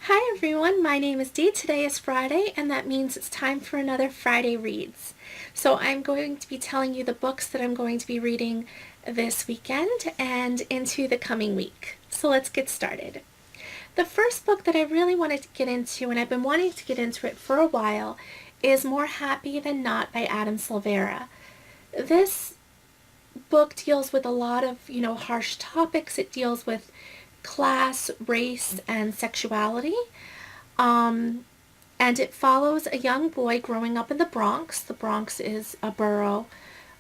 Hi everyone, my name is Dee. Today is Friday, and that means it's time for another Friday Reads. So I'm going to be telling you the books that I'm going to be reading this weekend and into the coming week. So let's get started. The first book that I really wanted to get into, and I've been wanting to get into it for a while, is More Happy Than Not by Adam Silvera. This book deals with a lot of, harsh topics. It deals with class, race, and sexuality. Um, and it follows a young boy growing up in the Bronx. The Bronx is a borough,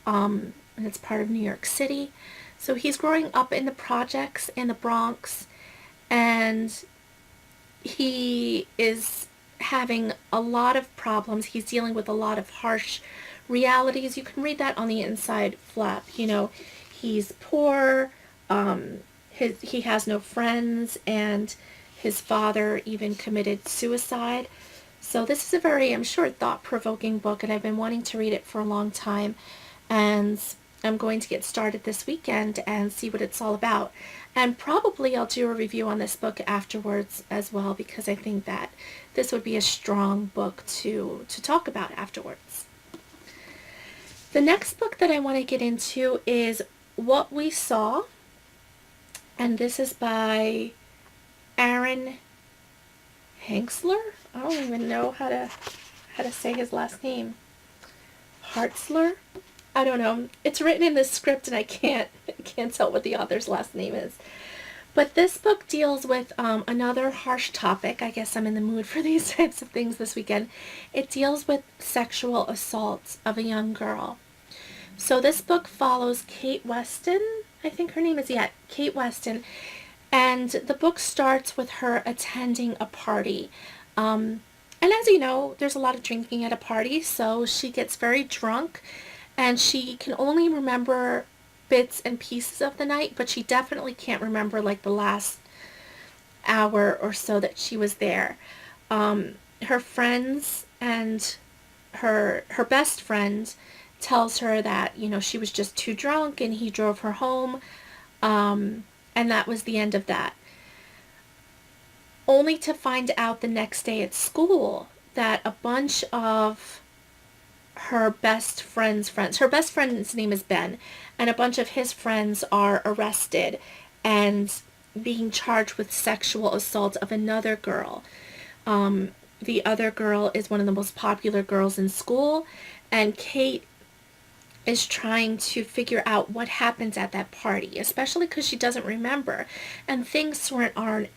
and it's part of New York City. So he's growing up in the projects in the Bronx, and he is having a lot of problems. He's dealing with a lot of harsh realities. You can read that on the inside flap. He's poor, he has no friends, and his father even committed suicide. So this is a very, I'm sure, thought-provoking book, and I've been wanting to read it for a long time, and I'm going to get started this weekend and see what it's all about. And probably I'll do a review on this book afterwards as well, because I think that this would be a strong book to talk about afterwards. The next book that I want to get into is What We Saw, and this is by Aaron Hanksler. I don't even know how to say his last name. Hartzler? I don't know. It's written in the script and I can't tell what the author's last name is. But this book deals with another harsh topic. I guess I'm in the mood for these types of things this weekend. It deals with sexual assault of a young girl. So this book follows Kate Weston. I think her name is, Kate Weston. And the book starts with her attending a party. And as you know, there's a lot of drinking at a party, so she gets very drunk, and she can only remember bits and pieces of the night, but she definitely can't remember like the last hour or so that she was there. Her friends and her best friend tells her that, she was just too drunk and he drove her home, and that was the end of that. Only to find out the next day at school that a bunch of her best friend's name is Ben, and a bunch of his friends are arrested and being charged with sexual assault of another girl. The other girl is one of the most popular girls in school, and Kate is trying to figure out what happens at that party, especially because she doesn't remember, and things aren't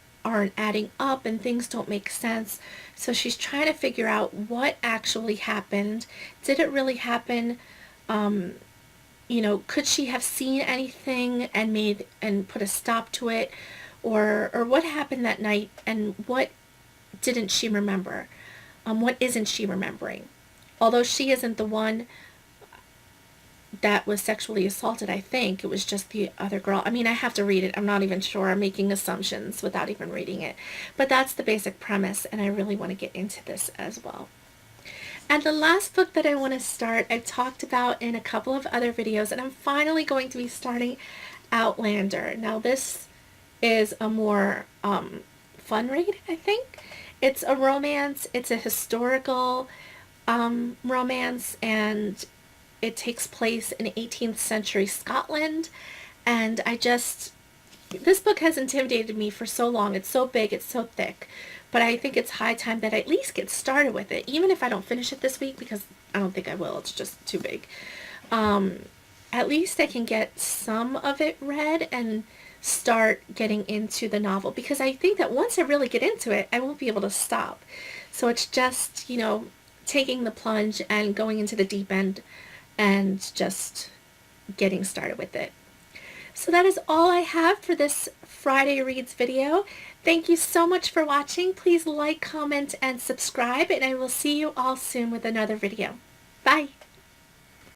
adding up, and things don't make sense. So she's trying to figure out what actually happened. Did it really happen? Could she have seen anything and put a stop to it, or what happened that night, and what didn't she remember? What isn't she remembering? Although she isn't the one that was sexually assaulted, I think it was just the other girl. I mean, I have to read it. I'm not even sure. I'm making assumptions without even reading it. But that's the basic premise, and I really want to get into this as well. And the last book that I want to start, I've talked about in a couple of other videos, and I'm finally going to be starting Outlander. Now, this is a more fun read, I think. It's a romance. It's a historical romance, and it takes place in 18th century Scotland, and this book has intimidated me for so long. It's so big, it's so thick, but I think it's high time that I at least get started with it, even if I don't finish it this week, because I don't think I will. It's just too big. At least I can get some of it read and start getting into the novel, because I think that once I really get into it, I won't be able to stop. So it's just, taking the plunge and going into the deep end and just getting started with it. So that is all I have for this Friday Reads video. Thank you so much for watching. Please like, comment, and subscribe, and I will see you all soon with another video. Bye!